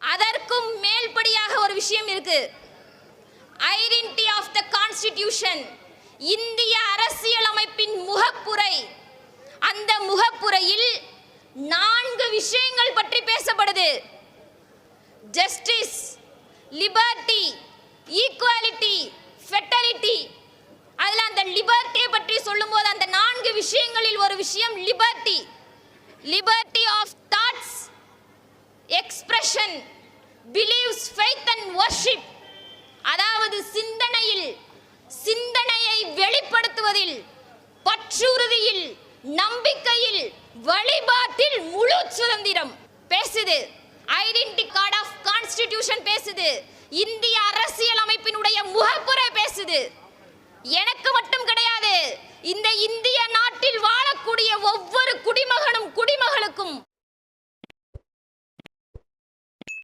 அதற்கும் மேல்படியாக ஒரு விஷயம் இருக்கு. ஐடென்டிட்டி ஆஃப் த கான்ஸ்டிடியூஷன், இந்திய அரசியலமைப்பின் முகப்புரை. அந்த முகப்புரையில் 4 விஷயங்கள் பற்றி பேசப்படுது. Justice, liberty, equality, fraternity. அதுல அந்த லிபர்ட்டியை பற்றி சொல்லும்போது அந்த 4 விஷயங்களில் ஒரு விஷயம் liberty. Liberty of thoughts, expression, beliefs, faith and worship. அதாவது சிந்தனையை வெளிப்படுத்துவதில், பற்றுறுதியில், நம்பிக்கையில், வழிபாட்டில் முழு சுதந்திரம் பேசுது. ஐடென்டிட்டி கார்டு ஆஃப் கான்ஸ்டிடியூஷன் பேசுது. இந்திய அரசியலமைப்பினுடைய முகப்புரை பேசுது. எனக்கு மட்டும் கிடையாது, இந்த இந்திய நாட்டில் வாழக்கூடிய ஒவ்வொரு குடிமகனும் குடிமகளுக்கும்